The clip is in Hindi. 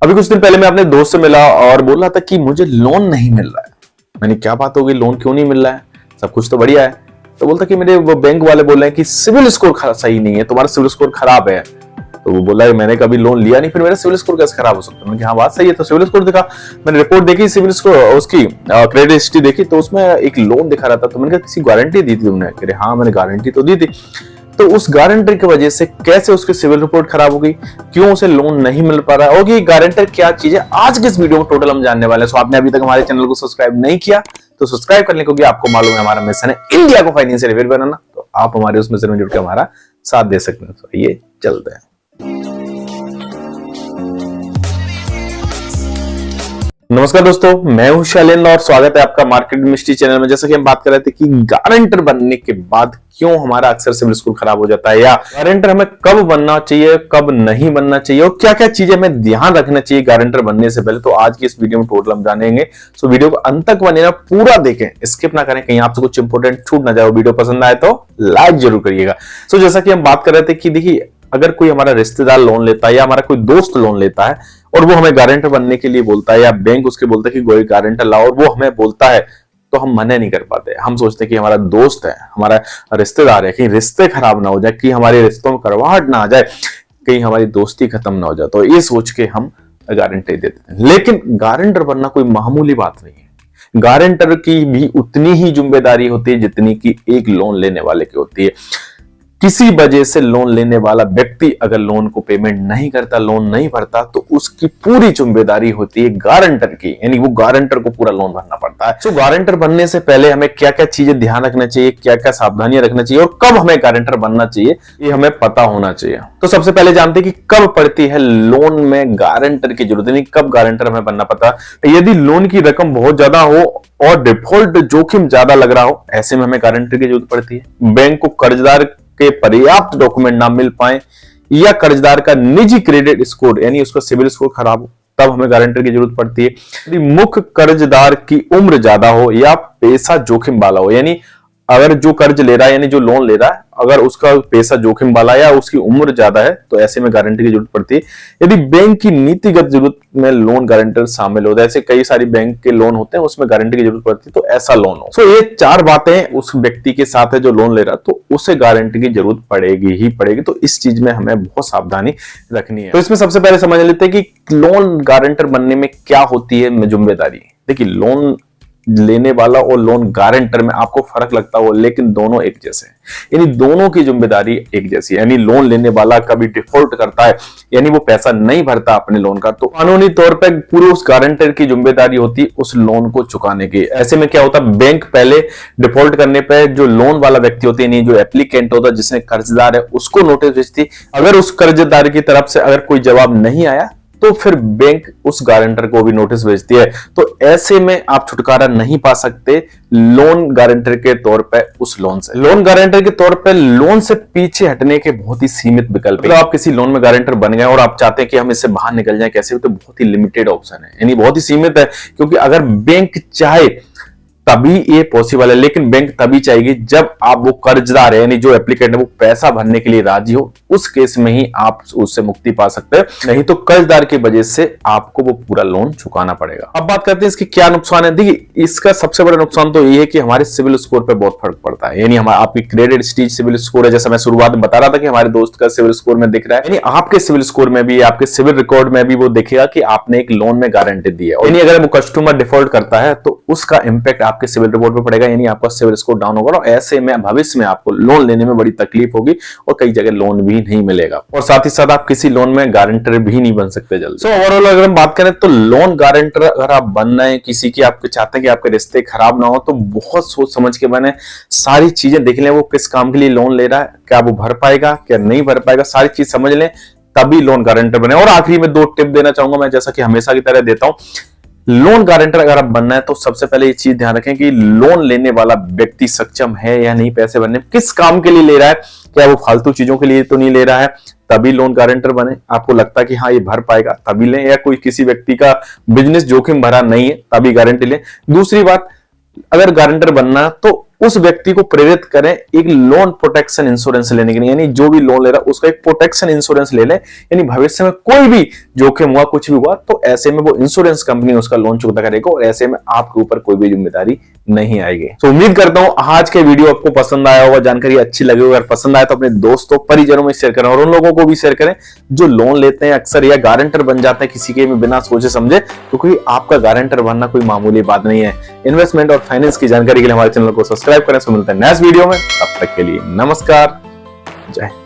अभी कुछ दिन पहले मैं अपने दोस्त से मिला और बोल रहा था कि मुझे लोन नहीं मिल रहा है। मैंने क्या बात हो गई, लोन क्यों नहीं मिल रहा है, सब कुछ तो बढ़िया है। तो बोलता कि मेरे वो बैंक वाले बोल रहे हैं कि सिविल स्कोर सही नहीं है, तुम्हारा सिविल स्कोर खराब है। तो वो बोला मैंने कभी लोन लिया नहीं, फिर मेरा सिविल स्कोर कैसे खराब हो सकता है। मैंने कहा हाँ बात सही है। तो सिविल स्कोर देखा, मैंने रिपोर्ट देखी सिविल स्कोर उसकी क्रेडिट हिस्ट्री देखी, तो उसमें एक लोन दिखा रहा था। तो मैंने कहा किसी गारंटी दी थी तुमने? कह रहे हाँ मैंने गारंटी तो दी थी। तो उस गारंटर की वजह से कैसे उसकी सिविल रिपोर्ट खराब हो गई, क्यों उसे लोन नहीं मिल पा रहा है, और ये गारंटर क्या चीज है, आज के इस वीडियो में टोटल हम जानने वाले हैं। सो आपने अभी तक हमारे चैनल को सब्सक्राइब नहीं किया तो सब्सक्राइब करने, क्योंकि आपको मालूम है हमारा मिशन है इंडिया को फाइनेंशियल अवेयर बनाना। तो आप हमारे उस मिशन में जुड़ के हमारा साथ दे सकते हैं। तो ये चलते हैं। नमस्कार दोस्तों, मैं हूं शैलेंद्र और स्वागत है आपका मार्केट मिस्ट्री चैनल में। जैसा कि हम बात कर रहे थे कि गारंटर बनने के बाद क्यों हमारा अक्सर सिविल स्कोर खराब हो जाता है, या गारंटर हमें कब बनना चाहिए कब नहीं बनना चाहिए, और क्या क्या चीजें हमें ध्यान रखना चाहिए गारंटर बनने से पहले। तो आज की इस वीडियो में टोटल हम जानेंगे। सो वीडियो को अंत तक बने, पूरा देखें, स्किप ना करें, कहीं आपसे कुछ इंपोर्टेंट छूट ना जाए। वीडियो पसंद आए तो लाइक जरूर करिएगा। सो जैसा कि हम बात कर रहे थे कि देखिए, अगर कोई हमारा रिश्तेदार लोन लेता है या हमारा कोई दोस्त लोन लेता है और वो हमें गारंटर बनने के लिए बोलता है, या बैंक उसके बोलता है कि कोई गारंटर लाओ, और वो हमें बोलता है, तो हम मना नहीं कर पाते। हम सोचते हैं कि हमारा दोस्त है, हमारा रिश्तेदार है, कहीं रिश्ते खराब ना हो जाए, कि हमारे रिश्तों में करवाहट ना आ जाए, कहीं हमारी दोस्ती खत्म ना हो जाए। तो ये सोच के हम गारंटी देते हैं। लेकिन गारंटर बनना कोई मामूली बात नहीं है। गारंटर की भी उतनी ही जिम्मेदारी होती है जितनी की एक लोन लेने वाले की होती है। किसी वजह से लोन लेने वाला व्यक्ति अगर लोन को पेमेंट नहीं करता, लोन नहीं भरता, तो उसकी पूरी जिम्मेदारी होती है गारंटर की, यानी वो गारंटर को पूरा लोन भरना पड़ता है। तो गारंटर बनने से पहले हमें क्या क्या चीजें ध्यान रखना चाहिए, क्या क्या सावधानियां रखना चाहिए, और कब हमें गारंटर बनना चाहिए, ये हमें पता होना चाहिए। तो सबसे पहले जानते हैं कि कब पड़ती है लोन में गारंटर की जरूरत, यानी कब गारंटर हमें बनना पड़ता है। यदि लोन की रकम बहुत ज्यादा हो और डिफॉल्ट जोखिम ज्यादा लग रहा हो, ऐसे में हमें गारंटर की जरूरत पड़ती है। बैंक को कर्जदार के पर्याप्त डॉक्यूमेंट ना मिल पाए, या कर्जदार का निजी क्रेडिट स्कोर यानी उसका सिविल स्कोर खराब हो, तब हमें गारंटर की जरूरत पड़ती है। यदि मुख्य कर्जदार की उम्र ज्यादा हो या पैसा जोखिम वाला हो, यानी अगर जो कर्ज ले रहा है यानी जो लोन ले रहा है, अगर उसका पैसा जोखिम वाला या उसकी उम्र ज्यादा है, तो ऐसे में गारंटी की जरूरत पड़ती है। यदि बैंक की नीतिगत जरूरत में लोन गारंटर शामिल होता है, ऐसे कई सारी बैंक के लोन होते हैं उसमें गारंटी की जरूरत पड़ती है, तो ऐसा लोन हो। तो ये चार बातें उस व्यक्ति के साथ है जो लोन ले रहा है, तो उसे गारंटी की जरूरत पड़ेगी ही पड़ेगी। तो इस चीज में हमें बहुत सावधानी रखनी है। तो इसमें सबसे पहले समझ लेते हैं कि लोन गारंटर बनने में क्या होती है जिम्मेदारी। देखिए, लोन लेने वाला और लोन गारंटर में आपको फर्क लगता हो, लेकिन दोनों एक जैसे हैं, यानी दोनों की जिम्मेदारी एक जैसी है। यानी लोन लेने वाला कभी डिफॉल्ट करता है, यानी वो पैसा नहीं भरता अपने लोन का, तो कानूनी तौर पर पूरे उस गारंटर की जिम्मेदारी होती है उस लोन को चुकाने की। ऐसे में क्या होता है, बैंक पहले डिफॉल्ट करने पर जो लोन वाला व्यक्ति होता है, यानी जो एप्लीकेंट होता है, जिसने कर्जदार है, उसको नोटिस भेजती। अगर उस कर्जदार की तरफ से अगर कोई जवाब नहीं आया, तो फिर बैंक उस गारंटर को भी नोटिस भेजती है। तो ऐसे में आप छुटकारा नहीं पा सकते लोन गारंटर के तौर पे उस लोन से। लोन गारंटर के तौर पे लोन से पीछे हटने के बहुत ही सीमित विकल्प है। तो आप किसी लोन में गारंटर बन गए और आप चाहते हैं कि हम इससे बाहर निकल जाएं, कैसे? तो बहुत ही लिमिटेड ऑप्शन है, यानी बहुत ही सीमित है। क्योंकि अगर बैंक चाहे तभी ये पॉसिबल है, लेकिन बैंक तभी चाहेगी जब आप वो कर्जदार है, यानी जो एप्लीकेंट है, वो पैसा भरने के लिए राजी हो। उस केस में ही आप उससे मुक्ति पा सकते हैं, नहीं तो कर्जदार की वजह से आपको वो पूरा लोन चुकाना पड़ेगा। अब बात करते हैं इसके क्या नुकसान है। देखिए, इसका सबसे बड़ा नुकसान तो ये है कि हमारे सिविल स्कोर पे बहुत फर्क पड़ता है। यानी हमारा आपकी क्रेडिट स्टेज सिविल स्कोर है, जैसा मैं शुरुआत में बता रहा था कि हमारे दोस्त का सिविल स्कोर में दिख रहा है, यानी आपके सिविल स्कोर में भी, आपके सिविल रिकॉर्ड में भी वो दिखेगा कि आपने एक लोन में गारंटी दी है। यानी अगर वो कस्टमर डिफॉल्ट करता है तो उसका इंपैक्ट आपके सिविल रिपोर्ट पे, यानी आपका सिविल स्कोर डाउन होगा, और ऐसे में भविष्य में आपको लोन लेने में बड़ी तकलीफ होगी और कई जगह लोन भी नहीं मिलेगा, और साथ ही साथ आप किसी लोन में गारंटर भी नहीं बन सकते जल्दी। सो ओवरऑल अगर हम बात करें तो लोन गारंटर अगर आप बनना है किसी की, आप चाहते हैं कि आपके रिश्ते खराब ना हो, तो बहुत सोच समझ के बने, सारी चीजें देख लें, वो किस काम के लिए लोन ले रहा है, क्या वो भर पाएगा क्या नहीं भर पाएगा, सारी चीज समझ लें, तभी लोन गारंटर बने। और आखिरी में 2 टिप देना चाहूंगा मैं, जैसा कि हमेशा की तरह देता हूं। लोन गारंटर अगर आप बनना है तो सबसे पहले ये चीज ध्यान रखें कि लोन लेने वाला व्यक्ति सक्षम है या नहीं पैसे भरने, किस काम के लिए ले रहा है, क्या वो फालतू चीजों के लिए तो नहीं ले रहा है, तभी लोन गारंटर बने। आपको लगता है कि हाँ ये भर पाएगा तभी लें, या कोई किसी व्यक्ति का बिजनेस जोखिम भरा नहीं है तभी गारंटी लें। दूसरी बात, अगर गारंटर बनना तो उस व्यक्ति को प्रेरित करें एक लोन प्रोटेक्शन इंश्योरेंस लेने के लिए, यानी जो भी लोन ले रहा है उसका एक प्रोटेक्शन इंश्योरेंस ले ले, यानी भविष्य में कोई भी जोखिम हुआ, कुछ भी हुआ तो ऐसे में वो इंश्योरेंस कंपनी उसका लोन चुकता करेगा और ऐसे में आपके ऊपर कोई भी जिम्मेदारी नहीं आएगी। तो उम्मीद करता हूं आज के वीडियो आपको पसंद आया होगा, जानकारी अच्छी लगी होगी। अगर पसंद आए तो अपने दोस्तों परिजनों में शेयर करें और उन लोगों को भी शेयर करें जो लोन लेते हैं अक्सर या गारंटर बन जाते हैं किसी के में बिना सोचे समझे, क्योंकि आपका गारंटर बनना कोई मामूली बात नहीं है। इन्वेस्टमेंट और फाइनेंस की जानकारी के लिए हमारे चैनल को सब्सक्राइब करें। मिलते हैं नेक्स्ट वीडियो में, तब तक के लिए नमस्कार, जय हिंद।